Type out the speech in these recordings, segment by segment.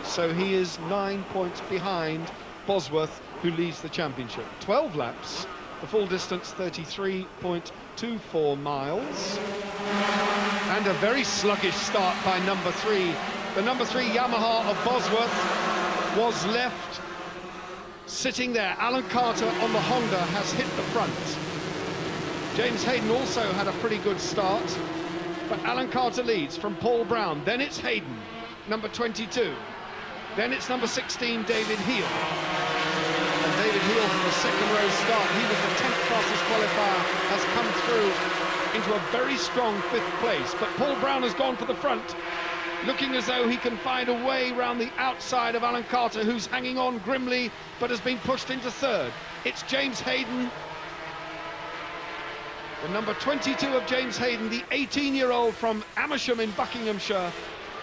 So he is 9 points behind Bosworth, who leads the championship. 12 laps, the full distance 33.24 miles. And a very sluggish start by number 3. The number 3 Yamaha of Bosworth was left sitting there. Alan Carter on the Honda has hit the front. James Hayden also had a pretty good start, but Alan Carter leads from Paul Brown. Then it's Hayden, number 22. Then it's number 16, David Heel. And David Heel from the second row start, he was the 10th fastest qualifier, has come through into a very strong 5th place. But Paul Brown has gone for the front, looking as though he can find a way round the outside of Alan Carter, who's hanging on grimly, but has been pushed into 3rd. It's James Hayden, the number 22 of James Hayden, the 18-year-old from Amersham in Buckinghamshire,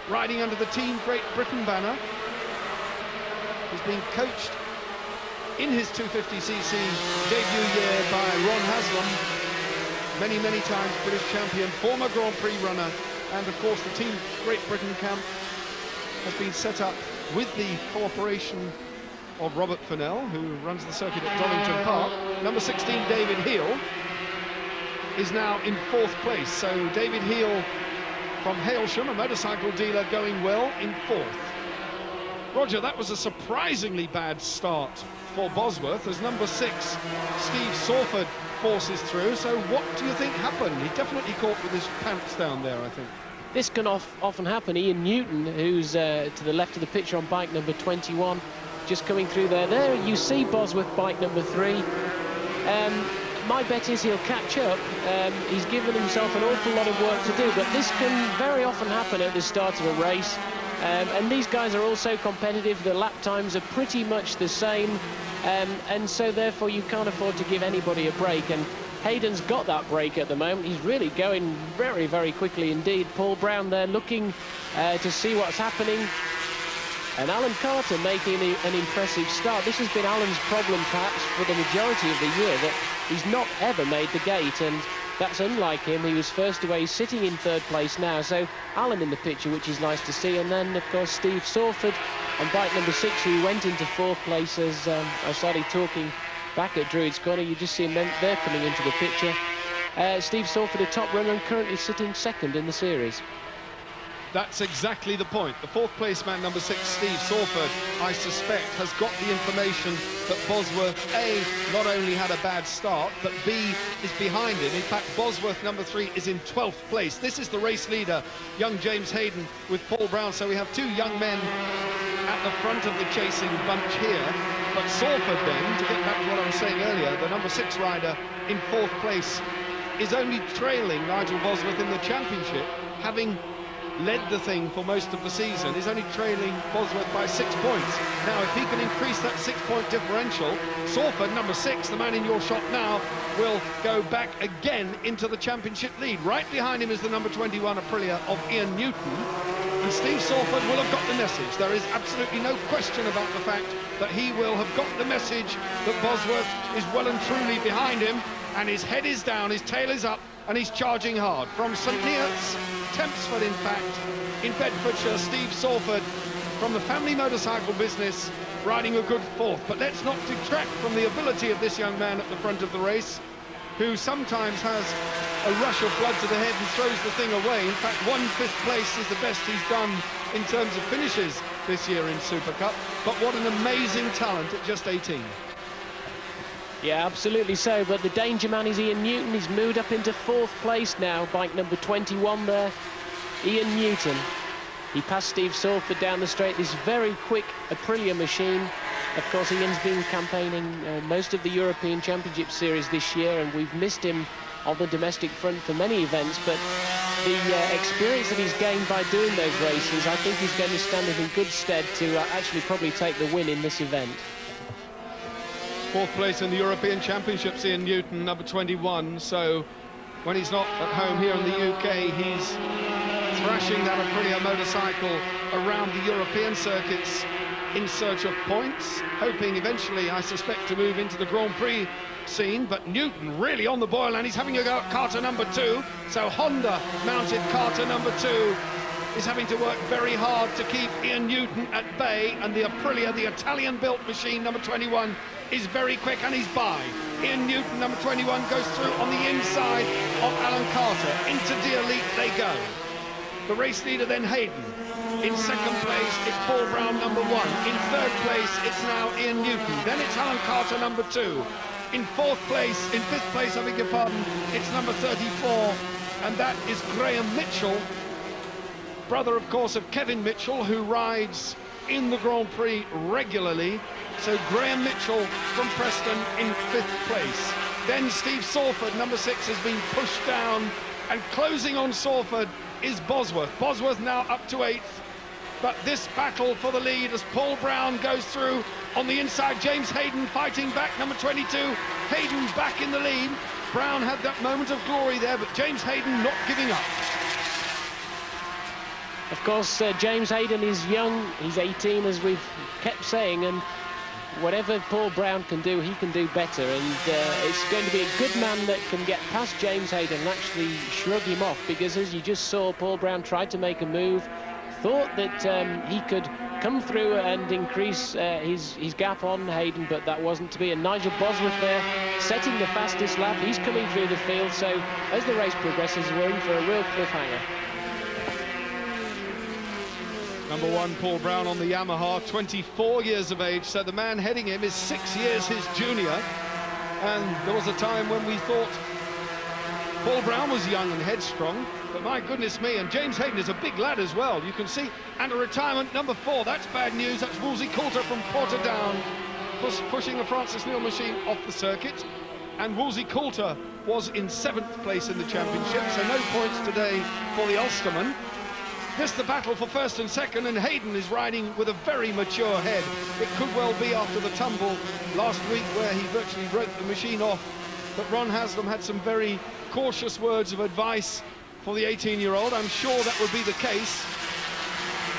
riding under the Team Great Britain banner. He's been coached in his 250cc debut year by Ron Haslam, many times British champion, former Grand Prix runner, and of course the Team Great Britain camp has been set up with the cooperation of Robert Fennell, who runs the circuit at Oulton Park. Number 16, David Heel, is now in 4th place. So David Heel from Hailsham, a motorcycle dealer, going well in 4th. Roger, that was a surprisingly bad start for Bosworth as number 6, Steve Sawford, forces through. So what do you think happened? He definitely caught with his pants down there, I think. This can often happen. Ian Newton, who's to the left of the picture on bike number 21, just coming through there. There you see Bosworth, bike number 3. My bet is he'll catch up. He's given himself an awful lot of work to do, but this can very often happen at the start of a race. And these guys are also competitive. The lap times are pretty much the same, and so therefore you can't afford to give anybody a break. And Hayden's got that break at the moment. He's really going very quickly indeed. Paul Brown there looking to see what's happening. And Alan Carter making an impressive start. This has been Alan's problem perhaps for the majority of the year, that he's not ever made the gate, and that's unlike him. He was first away, sitting in 3rd place now. So Alan in the picture, which is nice to see. And then of course Steve Sawford on bike number 6, who went into 4th place as I started talking back at Druids Corner. You just see him there coming into the picture. Steve Sawford, a top runner, and currently sitting 2nd in the series. That's exactly the point. The 4th place man, number 6, Steve Sawford, I suspect, has got the information that Bosworth, A, not only had a bad start, but B, is behind him. In fact, Bosworth, number 3, is in 12th place. This is the race leader, young James Hayden, with Paul Brown. So we have 2 young men at the front of the chasing bunch here. But Sawford then, to get back to what I was saying earlier, the number 6 rider in 4th place, is only trailing Nigel Bosworth in the championship, having led the thing for most of the season, is only trailing Bosworth by 6 points. Now, if he can increase that 6-point differential, Sawford, number 6, the man in your shot now, will go back again into the championship lead. Right behind him is the number 21 Aprilia of Ian Newton. And Steve Sawford will have got the message. There is absolutely no question about the fact that he will have got the message that Bosworth is well and truly behind him, and his head is down, his tail is up, and he's charging hard. From St Neots, Tempsford in fact, in Bedfordshire, Steve Sawford from the family motorcycle business, riding a good 4th. But let's not detract from the ability of this young man at the front of the race, who sometimes has a rush of blood to the head and throws the thing away. In fact, 1/5 place is the best he's done in terms of finishes this year in Supercup. But what an amazing talent at just 18. Yeah, absolutely so. But the danger man is Ian Newton. He's moved up into 4th place now. Bike number 21 there, Ian Newton. He passed Steve Sawford down the straight. This very quick Aprilia machine. Of course, Ian's been campaigning most of the European Championship Series this year, and we've missed him on the domestic front for many events. But the experience that he's gained by doing those races, I think he's going to stand him in good stead to actually probably take the win in this event. 4th place in the European Championships, Ian Newton, number 21. So when he's not at home here in the UK, he's thrashing that Aprilia motorcycle around the European circuits in search of points, hoping eventually, I suspect, to move into the Grand Prix scene. But Newton really on the boil, and he's having a go at Carter number 2. So Honda mounted Carter number 2. is having to work very hard to keep Ian Newton at bay, and the Aprilia, the Italian-built machine, number 21, is very quick, and he's by. Ian Newton, number 21, goes through on the inside of Alan Carter. Into the elite they go. The race leader then Hayden. In second place, it's Paul Brown, number 1. In third place, it's now Ian Newton. Then it's Alan Carter, number 2. In fifth place, I beg your pardon, it's number 34, and that is Graham Mitchell, brother, of course, of Kevin Mitchell, who rides in the Grand Prix regularly. So Graham Mitchell from Preston in 5th place. Then Steve Salford, number 6, has been pushed down, and closing on Salford is Bosworth. Bosworth now up to 8th. But this battle for the lead as Paul Brown goes through on the inside. James Hayden fighting back, number 22. Hayden back in the lead. Brown had that moment of glory there, but James Hayden not giving up. Of course, James Hayden is young. He's 18, as we've kept saying, and whatever Paul Brown can do, he can do better. And it's going to be a good man that can get past James Hayden and actually shrug him off, because as you just saw, Paul Brown tried to make a move, thought that he could come through and increase his gap on Hayden, but that wasn't to be. And Nigel Bosworth there, setting the fastest lap. He's coming through the field, so as the race progresses, we're in for a real cliffhanger. Number 1, Paul Brown on the Yamaha, 24 years of age, so the man heading him is 6 years his junior. And there was a time when we thought Paul Brown was young and headstrong, but my goodness me, and James Hayden is a big lad as well, you can see. And a retirement, number 4, that's bad news. That's Wolsey Coulter from Portadown, pushing the Francis Neal machine off the circuit. And Wolsey Coulter was in 7th place in the championship, so no points today for the Ulsterman. This the battle for 1st and 2nd, and Hayden is riding with a very mature head. It could well be after the tumble last week where he virtually wrote the machine off, but Ron Haslam had some very cautious words of advice for the 18-year-old. I'm sure that would be the case,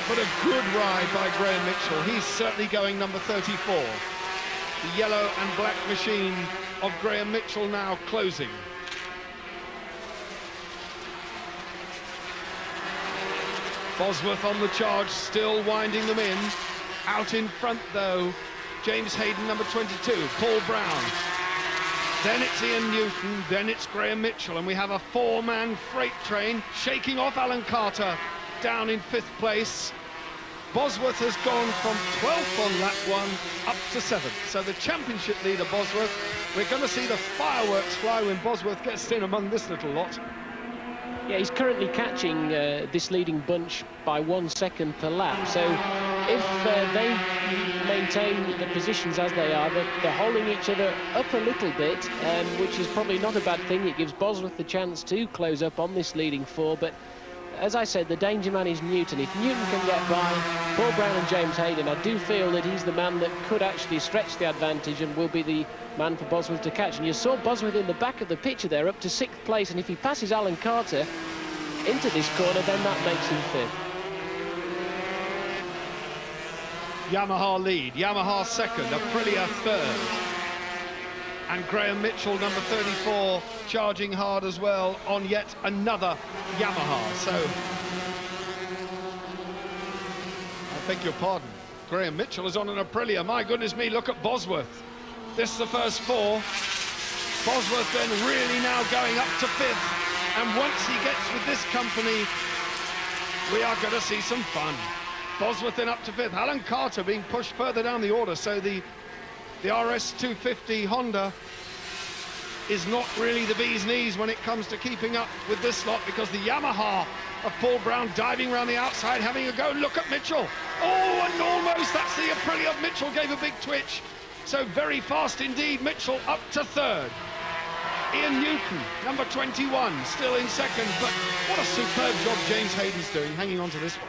but a good ride by Graham Mitchell. He's certainly going number 34. The yellow and black machine of Graham Mitchell now closing. Bosworth on the charge, still winding them in. Out in front, though, James Hayden, number 22, Paul Brown. Then it's Ian Newton, then it's Graham Mitchell, and we have a 4-man freight train shaking off Alan Carter down in 5th place. Bosworth has gone from 12th on lap 1 up to 7th. So the championship leader, Bosworth, we're going to see the fireworks fly when Bosworth gets in among this little lot. Yeah, he's currently catching this leading bunch by 1 second per lap. So if they maintain the positions as they are, they're holding each other up a little bit, which is probably not a bad thing. It gives Bosworth the chance to close up on this leading 4. But as I said, the danger man is Newton. If Newton can get by Paul Brown and James Hayden, I do feel that he's the man that could actually stretch the advantage and will be the man for Bosworth to catch. And you saw Bosworth in the back of the picture there, up to 6th place, and if he passes Alan Carter into this corner, then that makes him 5th. Yamaha lead, Yamaha 2nd, Aprilia 3rd. And Graham Mitchell, number 34, charging hard as well on yet another Yamaha. So, I beg your pardon, Graham Mitchell is on an Aprilia. My goodness me, look at Bosworth. This is the first 4. Bosworth then really now going up to 5th. And once he gets with this company, we are going to see some fun. Bosworth then up to 5th. Alan Carter being pushed further down the order, so the RS 250 Honda is not really the bee's knees when it comes to keeping up with this lot, because the Yamaha of Paul Brown diving around the outside, having a go. Look at Mitchell. Oh, and almost, that's the Aprilia of Mitchell, gave a big twitch. So very fast indeed, Mitchell up to 3rd. Ian Newton, number 21, still in 2nd, but what a superb job James Hayden's doing, hanging on to this one.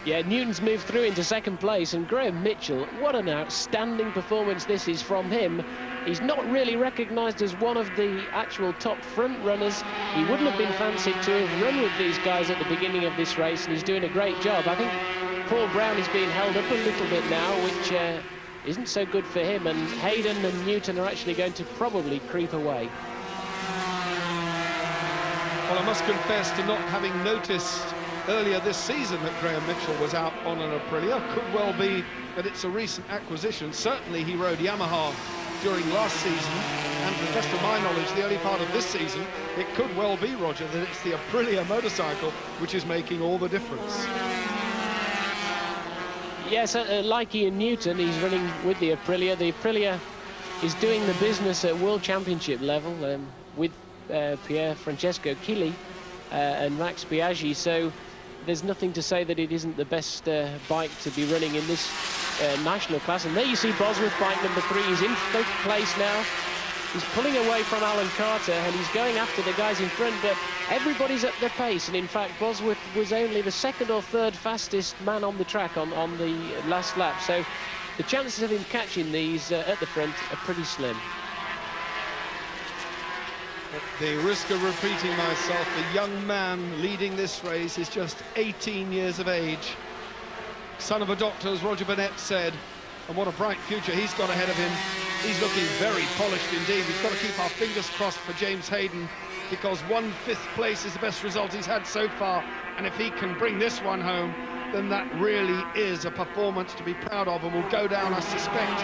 Yeah, Newton's moved through into 2nd place, and Graham Mitchell, what an outstanding performance this is from him. He's not really recognised as one of the actual top front runners. He wouldn't have been fancied to have run with these guys at the beginning of this race, and he's doing a great job. I think Paul Brown is being held up a little bit now, which isn't so good for him, and Hayden and Newton are actually going to probably creep away. Well, I must confess to not having noticed earlier this season that Graham Mitchell was out on an Aprilia. Could well be that it's a recent acquisition. Certainly he rode Yamaha during last season, and to the best of my knowledge, the early part of this season. It could well be, Roger, that it's the Aprilia motorcycle which is making all the difference. Yes, like Ian Newton, he's running with the Aprilia. The Aprilia is doing the business at World Championship level with Pier Francesco Chili and Max Biaggi, so there's nothing to say that it isn't the best bike to be running in this national class. And there you see Bosworth, bike number 3. He's in 5th place now. He's pulling away from Alan Carter, and he's going after the guys in front, but everybody's at their pace. And in fact, Bosworth was only the 2nd or 3rd fastest man on the track on the last lap, so the chances of him catching these at the front are pretty slim. At the risk of repeating myself, the young man leading this race is just 18 years of age. Son of a doctor, as Roger Burnett said, and what a bright future he's got ahead of him. He's looking very polished indeed. We've got to keep our fingers crossed for James Hayden, because 1/5 place is the best result he's had so far, and if he can bring this one home, then that really is a performance to be proud of, and will go down, I suspect,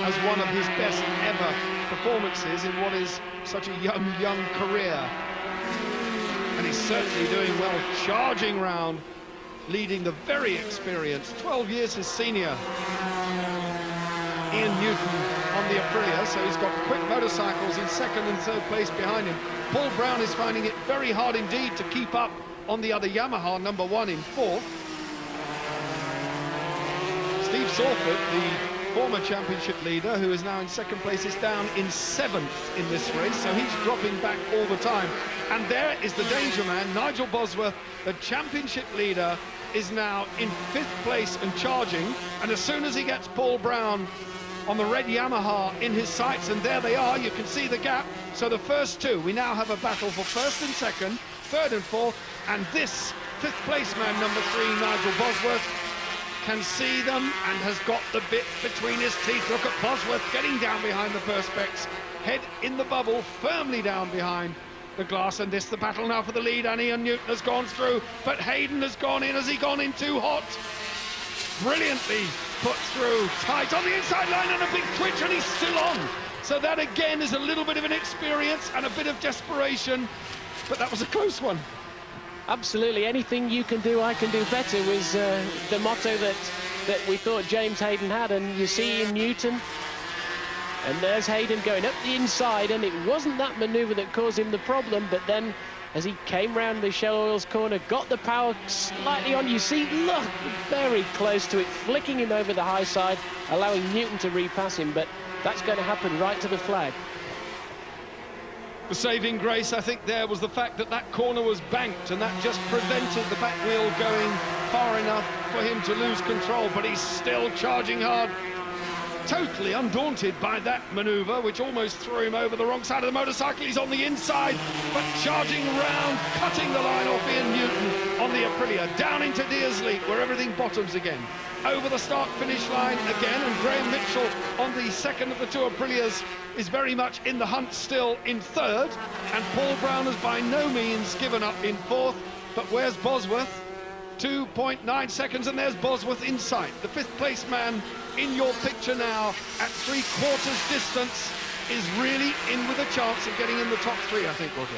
as one of his best ever performances in what is such a young career. And he's certainly doing well, charging round, leading the very experienced, 12 years his senior, Ian Newton on the Aprilia, so he's got quick motorcycles in 2nd and 3rd place behind him. Paul Brown is finding it very hard indeed to keep up on the other Yamaha, number 1 in 4th. Steve Salford, the former championship leader, who is now in 2nd place, is down in 7th in this race, so he's dropping back all the time. And there is the danger man, Nigel Bosworth, the championship leader, is now in 5th place and charging, and as soon as he gets Paul Brown on the red Yamaha in his sights, and there they are, you can see the gap. So the first two, we now have a battle for 1st and 2nd, 3rd and 4th, and this 5th place man, number 3, Nigel Bosworth, can see them and has got the bit between his teeth. Look at Bosworth getting down behind the perspex, head in the bubble, firmly down behind the glass, and this the battle now for the lead, and Ian Newton has gone through, but Hayden has gone in. Has he gone in too hot? Brilliantly put through, tight on the inside line, and a big twitch, and he's still on. So that again is a little bit of inexperience and a bit of desperation, but that was a close one. Absolutely, anything you can do, I can do better was the motto that we thought James Hayden had, and you see in Newton, and there's Hayden going up the inside, and it wasn't that manoeuvre that caused him the problem, but then as he came round the Shell Oil's corner, got the power slightly on, you see, look, very close to it, flicking him over the high side, allowing Newton to repass him, but that's going to happen right to the flag. The saving grace, I think, there was the fact that that corner was banked, and that just prevented the back wheel going far enough for him to lose control, but he's still charging hard. Totally undaunted by that manoeuvre, which almost threw him over the wrong side of the motorcycle. He's on the inside, but charging round, cutting the line off Ian Newton on the Aprilia, down into Deersley, where everything bottoms again. Over the start-finish line again, and Graham Mitchell on the 2nd of the 2 Aprilias is very much in the hunt still in 3rd, and Paul Brown has by no means given up in 4th, but where's Bosworth? 2.9 seconds, and there's Bosworth in sight. The 5th place man in your picture now at 3/4 distance is really in with a chance of getting in the top 3, I think, Roger.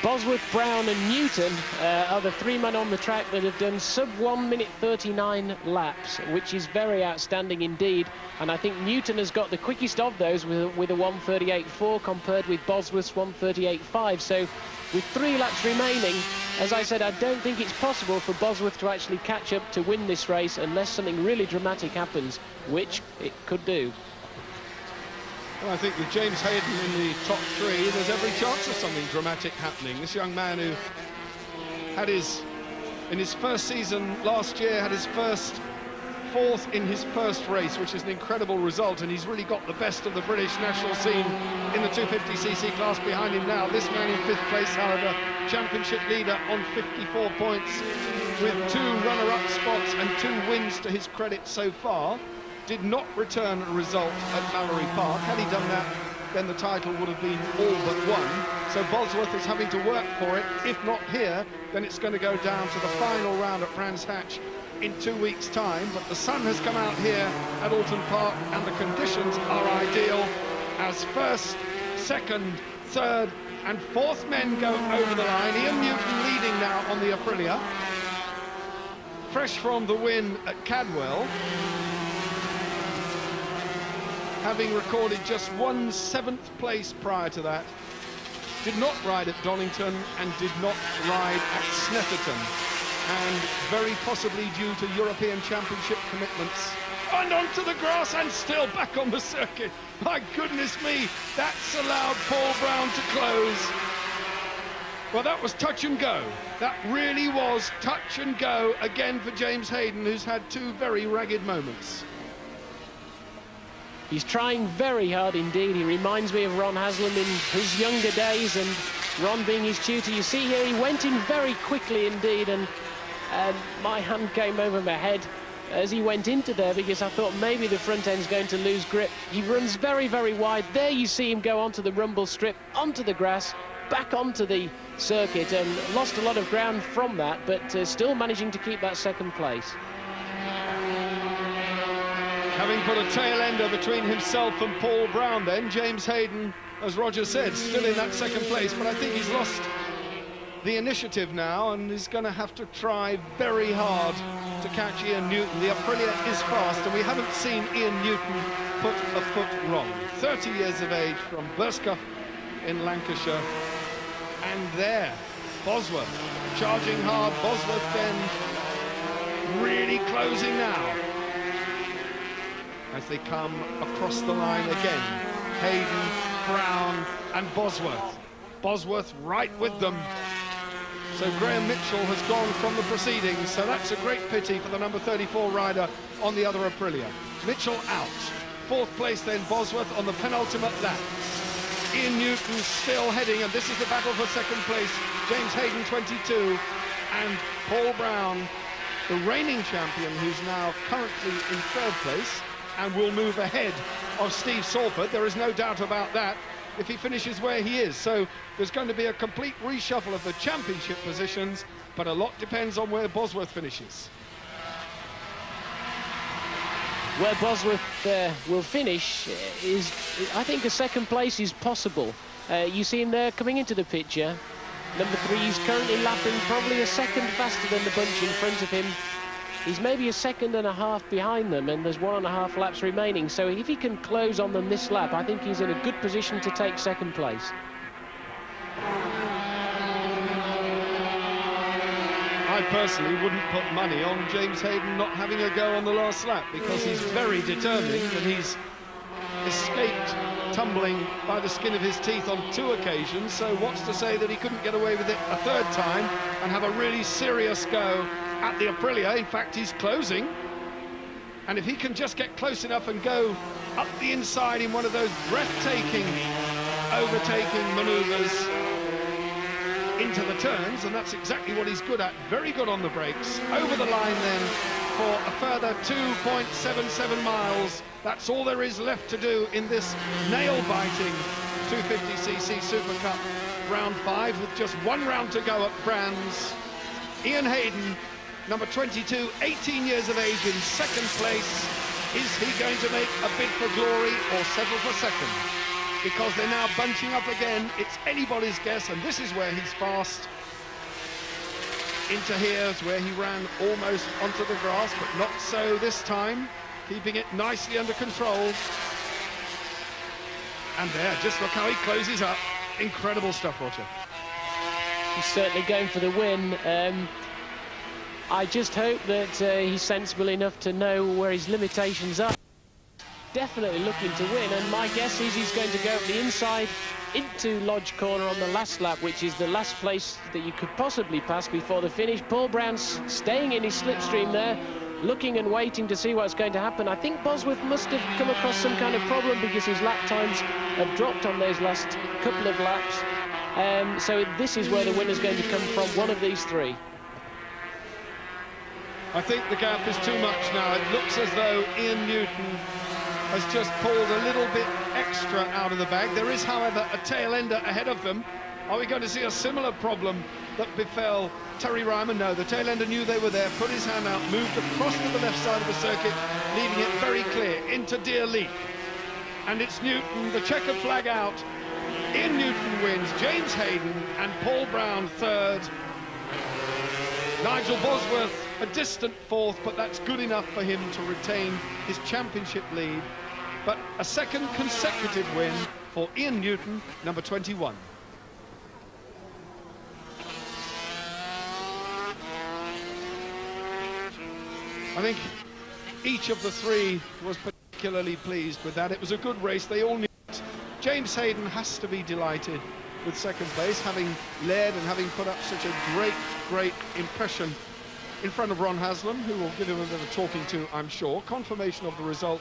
Bosworth, Brown and Newton are the 3 men on the track that have done sub 1 minute 39 laps, which is very outstanding indeed. And I think Newton has got the quickest of those with a 1:38.4 compared with Bosworth's 1:38.5. So with 3 laps remaining, as I said, I don't think it's possible for Bosworth to actually catch up to win this race unless something really dramatic happens, which it could do. Well, I think with James Hayden in the top 3, there's every chance of something dramatic happening. This young man who had in his first season last year, had his first 4th in his first race, which is an incredible result, and he's really got the best of the British national scene in the 250cc class behind him now. This man in 5th place, however, championship leader on 54 points, with 2 runner-up spots and 2 wins to his credit so far. Did not return a result at Mallory Park. Had he done that, then the title would have been all but won. So Bosworth is having to work for it. If not here, then it's going to go down to the final round at Brands Hatch in 2 weeks' time. But the sun has come out here at Oulton Park, and the conditions are ideal as first, second, third and fourth men go over the line. Ian Newton leading now on the Aprilia, fresh from the win at Cadwell, having recorded just 1 7th place prior to that. Did not ride at Donington and did not ride at Snetterton, and very possibly due to European Championship commitments. And onto the grass and still back on the circuit. My goodness me, that's allowed Paul Brown to close. Well, that was touch and go. That really was touch and go again for James Hayden, who's had 2 very ragged moments. He's trying very hard indeed. He reminds me of Ron Haslam in his younger days, and Ron being his tutor. You see here, he went in very quickly indeed, and my hand came over my head as he went into there, because I thought maybe the front end's going to lose grip. He runs very, very wide. There you see him go onto the rumble strip, onto the grass, back onto the circuit, and lost a lot of ground from that, but still managing to keep that second place. Having put a tail ender between himself and Paul Brown then, James Hayden, as Roger said, still in that second place, but I think he's lost the initiative now, and he's going to have to try very hard to catch Ian Newton. The Aprilia is fast, and we haven't seen Ian Newton put a foot wrong. 30 years of age, from Burscough in Lancashire. And there, Bosworth charging hard. Bosworth then really closing now as they come across the line again. Hayden, Brown and Bosworth. Bosworth right with them. So Graham Mitchell has gone from the proceedings, so that's a great pity for the number 34 rider on the other Aprilia. Mitchell out. 4th place then Bosworth on the penultimate lap. Ian Newton still heading, and this is the battle for second place. James Hayden 22 and Paul Brown, the reigning champion, who's now currently in 3rd place and will move ahead of Steve Salford. There is no doubt about that if he finishes where he is. So there's going to be a complete reshuffle of the championship positions, but a lot depends on where Bosworth finishes. Where Bosworth will finish is, I think, a second place is possible. You see him there coming into the picture. Number 3 is currently lapping probably a second faster than the bunch in front of him. He's maybe a 1.5 seconds behind them, and there's 1.5 laps remaining. So if he can close on them this lap, I think he's in a good position to take second place. I personally wouldn't put money on James Hayden not having a go on the last lap, because he's very determined, and he's escaped tumbling by the skin of his teeth on 2 occasions. So what's to say that he couldn't get away with it a 3rd time and have a really serious go at the Aprilia? In fact, he's closing, and if he can just get close enough and go up the inside in one of those breathtaking overtaking maneuvers into the turns, and that's exactly what he's good at, very good on the brakes, over the line then for a further 2.77 miles. That's all there is left to do in this nail-biting 250cc Super Cup round 5, with just 1 round to go at Brands. Ian Hayden, number 22, 18 years of age, in 2nd place. Is he going to make a bid for glory or settle for 2nd? Because they're now bunching up again. It's anybody's guess, and this is where he's fast. Into here's where he ran almost onto the grass, but not so this time, keeping it nicely under control. And there, just look how he closes up. Incredible stuff, Roger. He's certainly going for the win. I just hope that he's sensible enough to know where his limitations are. Definitely looking to win, and my guess is he's going to go up the inside into Lodge Corner on the last lap, which is the last place that you could possibly pass before the finish. Paul Brown's staying in his slipstream there, looking and waiting to see what's going to happen. I think Bosworth must have come across some kind of problem, because his lap times have dropped on those last couple of laps. So this is where the winner's going to come from, one of these 3. I think the gap is too much now. It looks as though Ian Newton has just pulled a little bit extra out of the bag. There is, however, a tail ender ahead of them. Are we going to see a similar problem that befell Terry Ryman? No, the tail ender knew they were there, put his hand out, moved across to the left side of the circuit, leaving it very clear into Deer Leap. And it's Newton, the checkered flag out. Ian Newton wins, James Hayden and Paul Brown third. Nigel Bosworth a distant fourth, but that's good enough for him to retain his championship lead. But a second consecutive win for Ian Newton, number 21. I think each of the three was particularly pleased with that. It was a good race, they all knew it. James Hayden has to be delighted with second place, having led and having put up such a great impression in front of Ron Haslam, who will give him a bit of a talking to, I'm sure. Confirmation of the result: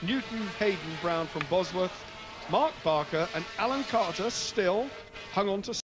Newton, Hayden, Brown from Bosworth, Mark Barker and Alan Carter still hung on to